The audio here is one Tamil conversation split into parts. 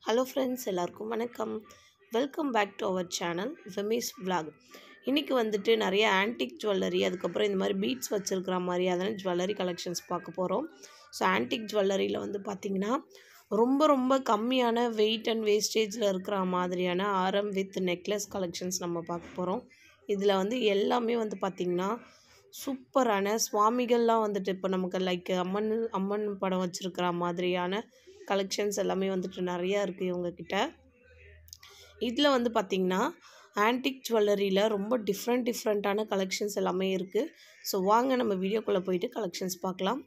ஹலோ ஃப்ரெண்ட்ஸ், எல்லாருக்கும் வணக்கம். Welcome back to our channel விமிஸ் vlog. இன்றைக்கி வந்துட்டு நிறைய ஆன்டிக் ஜுவல்லரி, அதுக்கப்புறம் இந்த மாதிரி பீட்ஸ் வச்சுருக்கிற மாதிரி அதனால் ஜுவல்லரி கலெக்ஷன்ஸ் பார்க்க போகிறோம். ஸோ ஆன்டிக் ஜுவல்லரியில் வந்து பார்த்திங்கன்னா ரொம்ப ரொம்ப கம்மியான வெயிட் அண்ட் வேஸ்டேஜில் இருக்கிற மாதிரியான ஆரம் வித் நெக்லஸ் கலெக்ஷன்ஸ் நம்ம பார்க்க போகிறோம். இதில் வந்து எல்லாமே வந்து பார்த்திங்கன்னா சூப்பரான சுவாமிகள்லாம் வந்துட்டு இப்போ நமக்கு லைக் அம்மன் படம் வச்சுருக்கிற மாதிரியான கலெக்ஷன்ஸ் எல்லாமே வந்துட்டு நிறையா இருக்குது இவங்கக்கிட்ட. இதில் வந்து பார்த்திங்கன்னா ஆன்டிக் ஜுவல்லரியில் ரொம்ப டிஃப்ரெண்ட்டான கலெக்ஷன்ஸ் எல்லாமே இருக்குது. ஸோ வாங்க நம்ம வீடியோக்குள்ளே போயிட்டு கலெக்ஷன்ஸ் பார்க்கலாம்.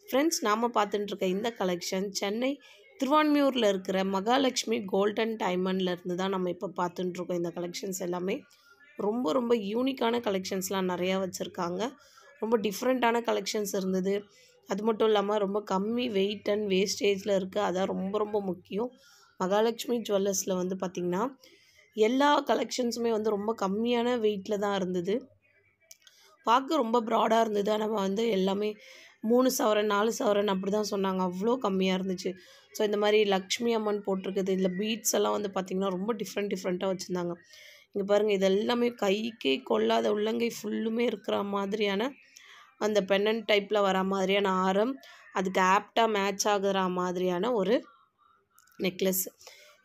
ஃப்ரெண்ட்ஸ், நாம் பார்த்துட்டுருக்க இந்த கலெக்ஷன் சென்னை திருவான்மியூரில் இருக்கிற மகாலட்சுமி கோல்டன் டைமண்ட்லேருந்து தான் நம்ம இப்போ பார்த்துட்டுருக்கோம். இந்த கலெக்ஷன்ஸ் எல்லாமே ரொம்ப ரொம்ப யூனிக்கான கலெக்ஷன்ஸ்லாம் நிறையா வச்சுருக்காங்க. ரொம்ப டிஃப்ரெண்ட்டான கலெக்ஷன்ஸ் இருந்தது. அது மட்டும் இல்லாமல் ரொம்ப கம்மி வெயிட் அண்ட் வேஸ்டேஜில் இருக்குது. அதான் ரொம்ப ரொம்ப முக்கியம். மகாலட்சுமி ஜுவல்லர்ஸில் வந்து பார்த்திங்கன்னா எல்லா கலெக்ஷன்ஸுமே வந்து ரொம்ப கம்மியான வெயிட்டில் தான் இருந்தது. பார்க்க ரொம்ப ப்ராடாக இருந்தது. நம்ம வந்து எல்லாமே 3 சவரன் 4 சவரன் அப்படி தான் சொன்னாங்க. அவ்வளோ கம்மியாக இருந்துச்சு. ஸோ இந்த மாதிரி லக்ஷ்மி அம்மன் போட்டிருக்குது. இதில் பீட்ஸ் எல்லாம் வந்து பார்த்திங்கன்னா ரொம்ப டிஃப்ரெண்ட்டாக வச்சுருந்தாங்க. இங்கே பாருங்கள், இது எல்லாமே கைக்கே கொள்ளாத உள்ளங்கை ஃபுல்லுமே இருக்கிற மாதிரியான அந்த பென்னன் டைப்பில் வர மாதிரியான ஆரம், அதுக்கு ஆப்டாக மேட்ச் ஆகிற மாதிரியான ஒரு நெக்லஸ்.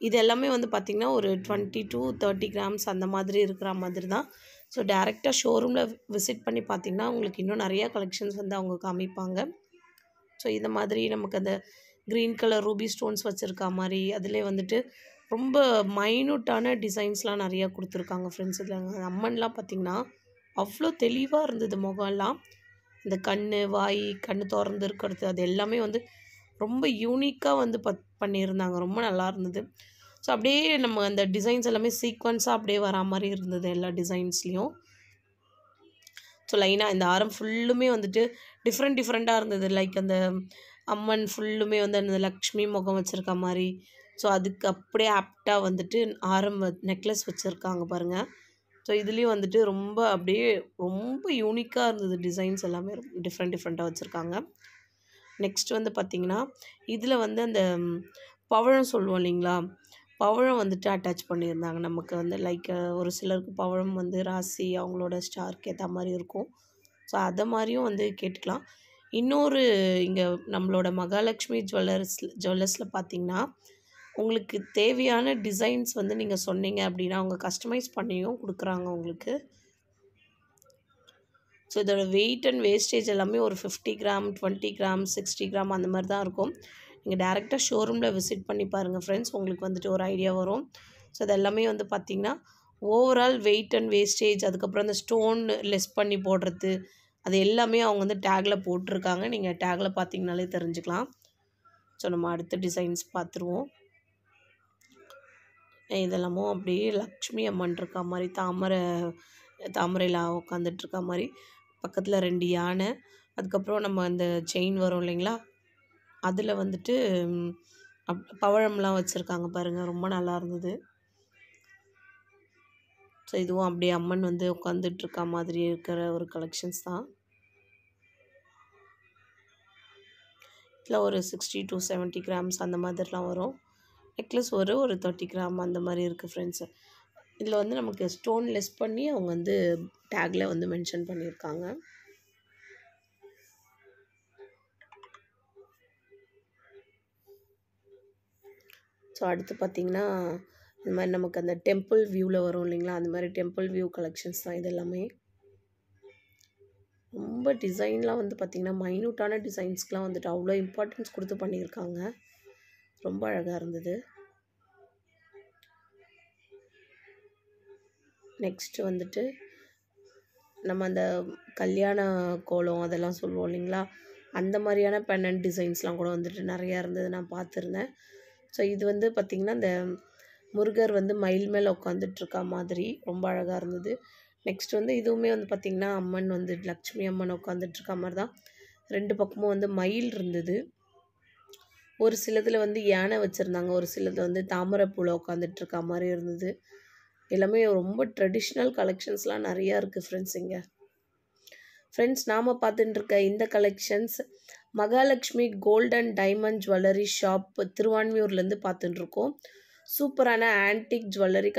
இது எல்லாமே வந்து பார்த்திங்கன்னா ஒரு 20 to 30 கிராம்ஸ் அந்த மாதிரி இருக்கிற மாதிரி தான். ஸோ டேரெக்டாக ஷோரூமில் விசிட் பண்ணி பார்த்திங்கன்னா உங்களுக்கு இன்னும் நிறையா கலெக்ஷன்ஸ் வந்து அவங்க காமிப்பாங்க. ஸோ இந்த மாதிரி நமக்கு அந்த க்ரீன் கலர் ரூபி ஸ்டோன்ஸ் வச்சுருக்கா மாதிரி அதிலே வந்துட்டு ரொம்ப மைனூட்டான டிசைன்ஸ்லாம் நிறையா கொடுத்துருக்காங்க ஃப்ரெண்ட்ஸ். இதில் அம்மன்லாம் பார்த்திங்கன்னா அவ்வளோ தெளிவாக இருந்தது. முகம்லாம் இந்த வாய் கண் திறந்து இருக்கிறது அது எல்லாமே வந்து ரொம்ப யூனிக்காக வந்து பண்ணியிருந்தாங்க. ரொம்ப நல்லா இருந்தது. ஸோ அப்படியே நம்ம அந்த டிசைன்ஸ் எல்லாமே சீக்வன்ஸாக அப்படியே வரா மாதிரி இருந்தது எல்லா டிசைன்ஸ்லேயும். ஸோ லைனாக இந்த ஆரம் ஃபுல்லுமே வந்துட்டு டிஃப்ரெண்ட்டாக இருந்தது. லைக் அந்த அம்மன் ஃபுல்லுமே வந்து அந்த லக்ஷ்மி முகம் வச்சுருக்க மாதிரி. ஸோ அதுக்கு அப்படியே ஆப்டாக வந்துட்டு ஆரம் நெக்லஸ் வச்சுருக்காங்க பாருங்கள். ஸோ இதுலேயும் வந்துட்டு ரொம்ப அப்படியே ரொம்ப யூனிக்காக இருந்தது. டிசைன்ஸ் எல்லாமே டிஃப்ரெண்ட்டாக வச்சுருக்காங்க. நெக்ஸ்ட் வந்து பார்த்திங்கன்னா இதில் வந்து அந்த பவழம் சொல்லுவோம் இல்லைங்களா, பவழம் வந்துட்டு அட்டாச் பண்ணியிருந்தாங்க. நமக்கு வந்து லைக் ஒரு சிலருக்கு பவழம் வந்து ராசி அவங்களோட ஸ்டாருக்கு ஏற்ற மாதிரி இருக்கும். ஸோ மாதிரியும் வந்து கேட்டுக்கலாம். இன்னொரு இங்கே நம்மளோட மகாலட்சுமி ஜுவல்லர்ஸில் பார்த்திங்கன்னா உங்களுக்கு தேவையான டிசைன்ஸ் வந்து நீங்கள் சொன்னீங்க அப்படின்னா அவங்க கஸ்டமைஸ் பண்ணியும் கொடுக்குறாங்க உங்களுக்கு. ஸோ இதோட வெயிட் அண்ட் வேஸ்டேஜ் எல்லாமே ஒரு 50 கிராம் 20 கிராம் 60 கிராம் அந்த மாதிரி தான் இருக்கும். நீங்கள் டேரெக்டாக ஷோரூமில் விசிட் பண்ணி பாருங்கள் ஃப்ரெண்ட்ஸ், உங்களுக்கு வந்துட்டு ஒரு ஐடியா வரும். ஸோ இது எல்லாமே வந்து பார்த்திங்கன்னா ஓவரால் வெயிட் அண்ட் வேஸ்டேஜ், அதுக்கப்புறம் அந்த ஸ்டோன் லெஸ் பண்ணி போடுறது அது எல்லாமே அவங்க வந்து டேக்கில் போட்டிருக்காங்க. நீங்கள் டேக்கில் பார்த்திங்கனாலே தெரிஞ்சுக்கலாம். ஸோ நம்ம அடுத்த டிசைன்ஸ் பார்த்துருவோம். இதெல்லாமும் அப்படியே லக்ஷ்மி அம்மன் இருக்கா மாதிரி தாமரையில் உட்காந்துட்ருக்கா மாதிரி, பக்கத்தில் 2 யானை, அதுக்கப்புறம் நம்ம அந்த செயின் வரும் இல்லைங்களா, அதில் வந்துட்டு பவழம்லாம் வச்சுருக்காங்க பாருங்கள். ரொம்ப நல்லா இருந்தது. ஸோ இதுவும் அப்படியே அம்மன் வந்து உட்காந்துட்ருக்கா மாதிரி இருக்கிற ஒரு கலெக்ஷன்ஸ் தான். இதில் ஒரு 60 to 70 கிராம்ஸ் அந்த மாதிரிலாம் வரும். நெக்லஸ் ஒரு 30 கிராம் அந்த மாதிரி இருக்குது ஃப்ரெண்ட்ஸு. இதில் வந்து நமக்கு ஸ்டோன் லெஸ் பண்ணி அவங்க வந்து டேக்கில் வந்து மென்ஷன் பண்ணியிருக்காங்க. ஸோ அடுத்து பார்த்திங்கன்னா இந்த மாதிரி நமக்கு அந்த டெம்பிள் வியூவில் வரும் இல்லைங்களா, அந்த மாதிரி டெம்பிள் வியூ கலெக்ஷன்ஸ் தான் இது எல்லாமே. ரொம்ப டிசைன்லாம் வந்து பார்த்திங்கன்னா மைனூட்டான டிசைன்ஸ்க்கெலாம் வந்துட்டு அவ்வளோ இம்பார்ட்டன்ஸ் கொடுத்து பண்ணியிருக்காங்க. ரொம்ப அழகாக இருந்தது. நெக்ஸ்ட்டு வந்துட்டு நம்ம அந்த கல்யாண கோலம் அதெல்லாம் சொல்லுவோம் இல்லைங்களா, அந்த மாதிரியான பென்னன்ட் டிசைன்ஸ்லாம் கூட வந்துட்டு நிறையா இருந்தது, நான் பார்த்துருந்தேன். ஸோ இது வந்து பார்த்திங்கன்னா இந்த முருகர் வந்து மயில் மேலே உட்காந்துட்ருக்கா மாதிரி ரொம்ப அழகாக இருந்தது. நெக்ஸ்ட் வந்து இதுவுமே வந்து பார்த்திங்கன்னா அம்மன் வந்து லக்ஷ்மி அம்மன் உட்காந்துட்ருக்க மாதிரி தான். 2 பக்கமும் வந்து மயில் இருந்தது. ஒரு சிலதில் வந்து யானை வச்சுருந்தாங்க, ஒரு சிலது வந்து தாமரைப்பூவில் உட்காந்துட்ருக்க மாதிரி இருந்தது. எல்லாமே ரொம்ப ட்ரெடிஷ்னல் கலெக்ஷன்ஸ்லாம் நிறையா இருக்குது ஃப்ரெண்ட்ஸ். இங்கே ஃப்ரெண்ட்ஸ் நாம் பார்த்துட்டுருக்க இந்த collections Mahalakshmi gold and diamond jewellery shop திருவான்மியூர்லேருந்து பார்த்துட்டுருக்கோம். சூப்பரான ஆன்டிக் ஜுவல்லரி